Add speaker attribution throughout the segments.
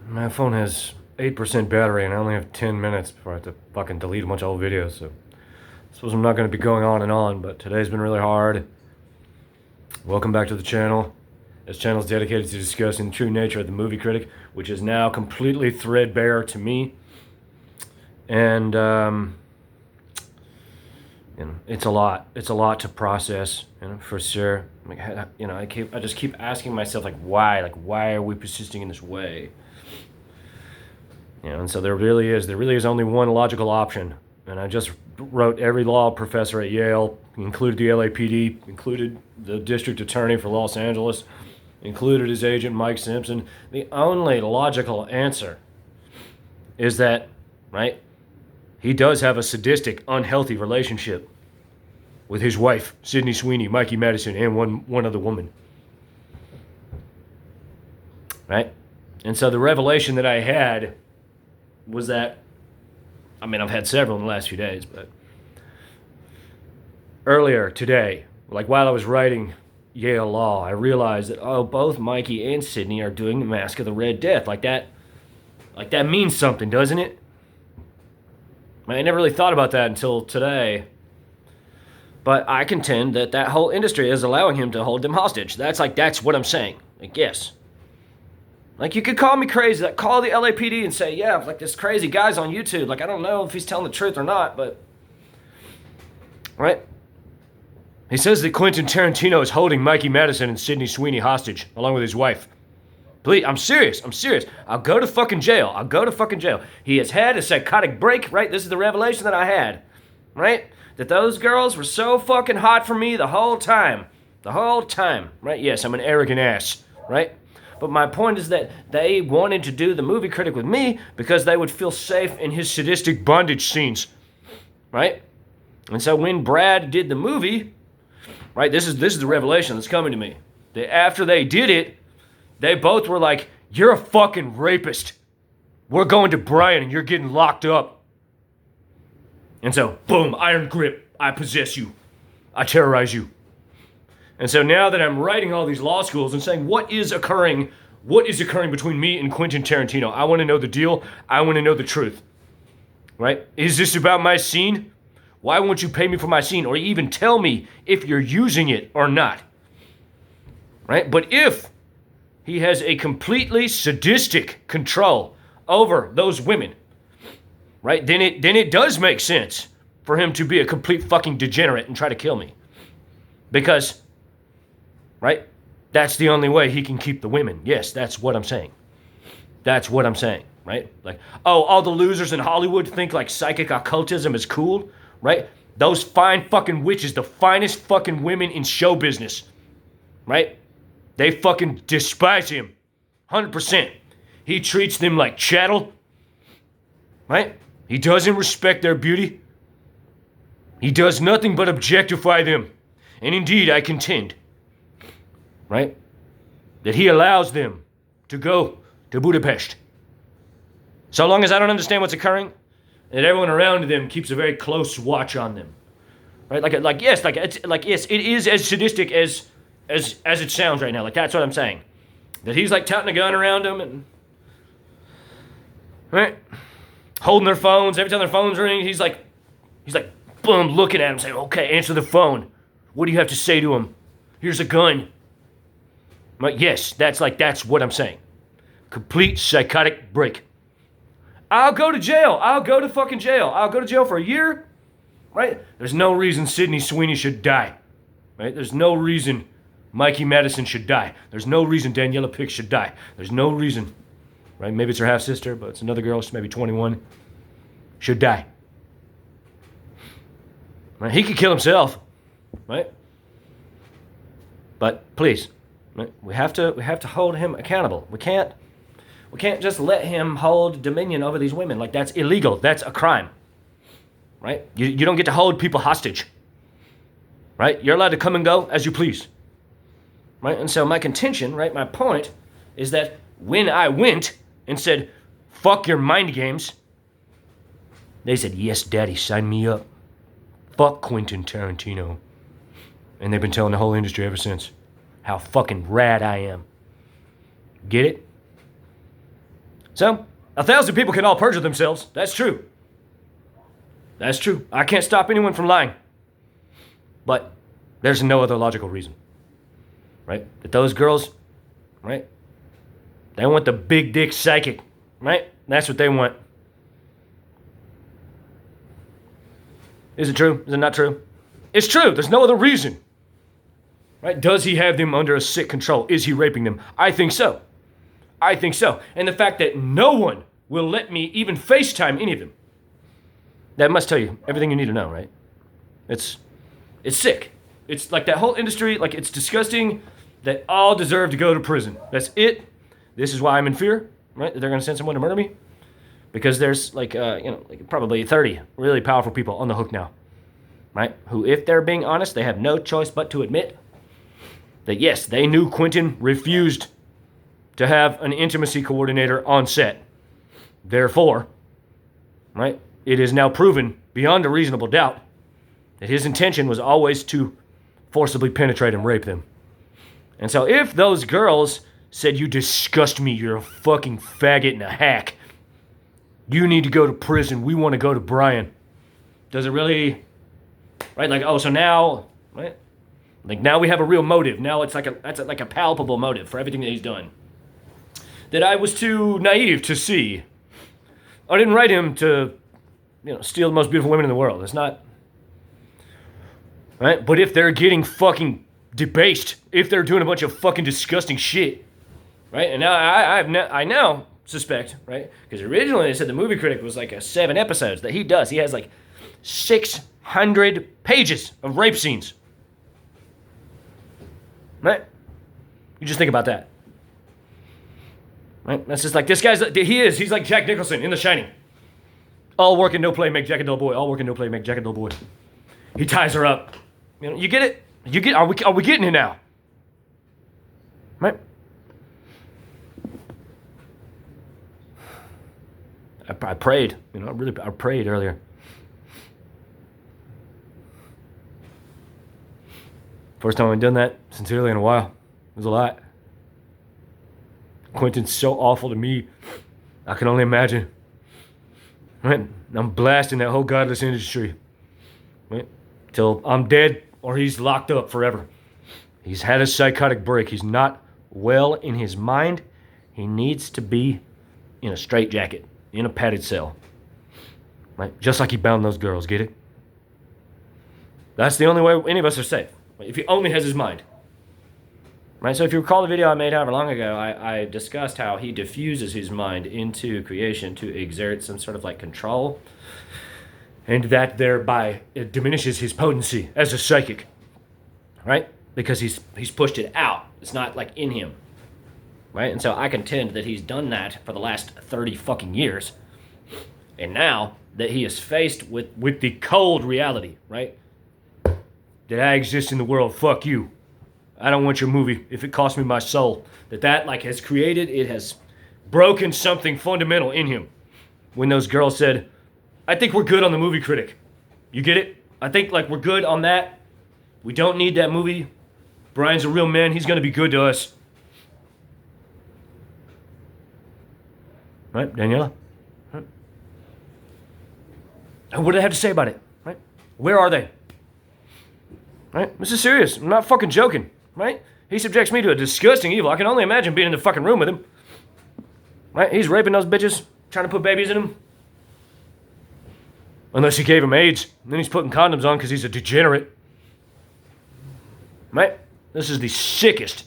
Speaker 1: My phone has 8% battery and I only have 10 minutes before I have to fucking delete a bunch of old videos, so I suppose I'm not going to be going on and on, but today's been really hard. Welcome back to the channel. This channel is dedicated to discussing the true nature of the movie critic, which is now completely threadbare to me. And, it's a lot. It's a lot to process, for sure. Like, I just keep asking myself, why? Why are we persisting in this way? And so there really is only one logical option. And I just wrote every law professor at Yale, included the LAPD, included the district attorney for Los Angeles, included his agent Mike Simpson. The only logical answer is that, right, he does have a sadistic, unhealthy relationship with his wife, Sydney Sweeney, Mikey Madison, and one other woman. Right? And so the revelation that I had was that, I've had several in the last few days, but earlier today, while I was writing Yale Law, I realized that, both Mikey and Sydney are doing the Mask of the Red Death. That means something, doesn't it? I never really thought about that until today. But I contend that that whole industry is allowing him to hold them hostage. That's what I'm saying. Yes. You could call me crazy. Call the LAPD and say, yeah, this crazy guy's on YouTube. I don't know if he's telling the truth or not, but... Right? He says that Quentin Tarantino is holding Mikey Madison and Sydney Sweeney hostage, along with his wife. Please, I'm serious. I'll go to fucking jail. He has had a psychotic break, right? This is the revelation that I had, right? That those girls were so fucking hot for me the whole time. Right? Yes, I'm an arrogant ass, right? But my point is that they wanted to do the movie critic with me because they would feel safe in his sadistic bondage scenes, right? And so when Brad did the movie, right, this is the revelation that's coming to me. That after they did it, they both were like, you're a fucking rapist. We're going to Brian and you're getting locked up. And so, boom, iron grip. I possess you. I terrorize you. And so now that I'm writing all these law schools and saying, what is occurring between me and Quentin Tarantino? I want to know the deal. I want to know the truth. Right? Is this about my scene? Why won't you pay me for my scene or even tell me if you're using it or not? Right? But if he has a completely sadistic control over those women, right, then it does make sense for him to be a complete fucking degenerate and try to kill me. Because, right, that's the only way he can keep the women. Yes, that's what I'm saying. Right? All the losers in Hollywood think psychic occultism is cool, right? Those fine fucking witches, the finest fucking women in show business, right? They fucking despise him. 100%. He treats them like chattel, right? He doesn't respect their beauty. He does nothing but objectify them. And indeed, I contend, right, that he allows them to go to Budapest. So long as I don't understand what's occurring, and everyone around them keeps a very close watch on them. Right? Yes, it is as sadistic as it sounds right now. That's what I'm saying. That he's touting a gun around them and, right, holding their phones. Every time their phones ring, he's like, boom, looking at him, saying, okay, answer the phone. What do you have to say to him? Here's a gun. Yes, that's what I'm saying. Complete psychotic break. I'll go to jail. I'll go to fucking jail. I'll go to jail for a year. Right? There's no reason Sydney Sweeney should die. Right? There's no reason Mikey Madison should die. There's no reason Daniela Pick should die. There's no reason. Right? Maybe it's her half-sister, but it's another girl, she's maybe 21. Should die. Right? He could kill himself. Right? But please, right? we have to hold him accountable. We can't just let him hold dominion over these women. That's illegal. That's a crime. Right? You don't get to hold people hostage. Right? You're allowed to come and go as you please. Right? And so my contention, right, my point is that when I went and said, fuck your mind games, they said, yes, daddy, sign me up. Fuck Quentin Tarantino. And they've been telling the whole industry ever since how fucking rad I am. Get it? So, 1,000 people can all perjure themselves. That's true. That's true. I can't stop anyone from lying. But there's no other logical reason. Right? That those girls, right? They want the big dick psychic. Right? That's what they want. Is it true? Is it not true? It's true. There's no other reason. Right? Does he have them under a sick control? Is he raping them? I think so. I think so. And the fact that no one will let me even FaceTime any of them, that must tell you everything you need to know, right? It's sick. It's like that whole industry, like it's disgusting that all deserve to go to prison. That's it. This is why I'm in fear, right? That they're going to send someone to murder me. Because there's like probably 30 really powerful people on the hook now, right? Who, if they're being honest, they have no choice but to admit that yes, they knew Quentin refused to have an intimacy coordinator on set. Therefore, right, it is now proven beyond a reasonable doubt that his intention was always to forcibly penetrate and rape them. And so if those girls said, "You disgust me, you're a fucking faggot and a hack. You need to go to prison. We want to go to Brian." Does it really, right? Like, oh, so now, right? Like now we have a real motive. Now it's like a palpable motive for everything that he's done. That I was too naive to see. I didn't write him to, steal the most beautiful women in the world. It's not, right? But if they're getting fucking debased, if they're doing a bunch of fucking disgusting shit, right? And now I now suspect, right? Because originally they said the movie critic was like 7 episodes that he does. He has like 600 pages of rape scenes. Right? You just think about that. Right? That's just like, this guy's, he's like Jack Nicholson in The Shining. All work and no play make Jack a dull boy. All work and no play make Jack a dull boy. He ties her up. You get it? Are we getting it now? Right? I prayed, I prayed earlier. First time I've done that sincerely in a while. It was a lot. Quentin's so awful to me. I can only imagine. Right? I'm blasting that whole godless industry. Right? Till I'm dead or he's locked up forever. He's had a psychotic break. He's not well in his mind. He needs to be in a straitjacket, in a padded cell. Right? Just like he bound those girls, get it? That's the only way any of us are safe. If he only has his mind. Right? So if you recall the video I made however long ago, I discussed how he diffuses his mind into creation to exert some sort of like control. And that thereby it diminishes his potency as a psychic. Right? Because he's pushed it out. It's not like in him. Right? And so I contend that he's done that for the last 30 fucking years. And now that he is faced with the cold reality, right? That I exist in the world, fuck you. I don't want your movie if it costs me my soul. That like has created, it has broken something fundamental in him. When those girls said, "I think we're good on the movie critic." You get it? I think like we're good on that. We don't need that movie. Brian's a real man. He's going to be good to us. Right, Daniela? Right. And what do they have to say about it? Right? Where are they? Right? This is serious. I'm not fucking joking. Right? He subjects me to a disgusting evil. I can only imagine being in the fucking room with him. Right? He's raping those bitches, trying to put babies in them. Unless he gave him AIDS. And then he's putting condoms on because he's a degenerate. Right? This is the sickest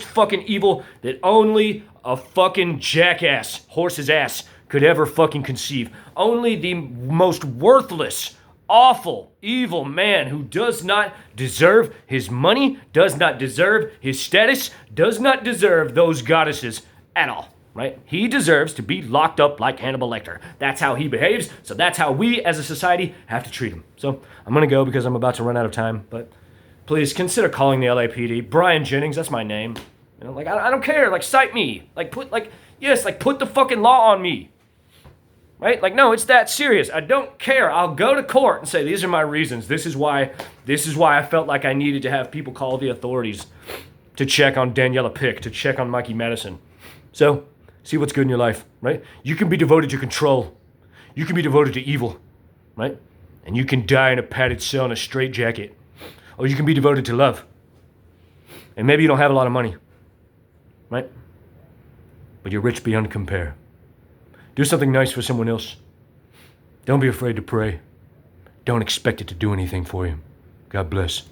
Speaker 1: fucking evil that only a fucking jackass, horse's ass, could ever fucking conceive. Only the most worthless, awful, evil man who does not deserve his money, does not deserve his status, does not deserve those goddesses at all, right? He deserves to be locked up like Hannibal Lecter. That's how he behaves, so that's how we as a society have to treat him. So I'm gonna go because I'm about to run out of time, but please consider calling the LAPD. Brian Jennings, that's my name. I don't care, cite me. Put the fucking law on me. Right? No, it's that serious. I don't care. I'll go to court and say, these are my reasons. This is why I felt like I needed to have people call the authorities to check on Daniela Pick, to check on Mikey Madison. So, See what's good in your life, right? You can be devoted to control. You can be devoted to evil, right? And you can die in a padded cell in a straitjacket. Or you can be devoted to love. And maybe you don't have a lot of money, right? But you're rich beyond compare. Do something nice for someone else. Don't be afraid to pray. Don't expect it to do anything for you. God bless.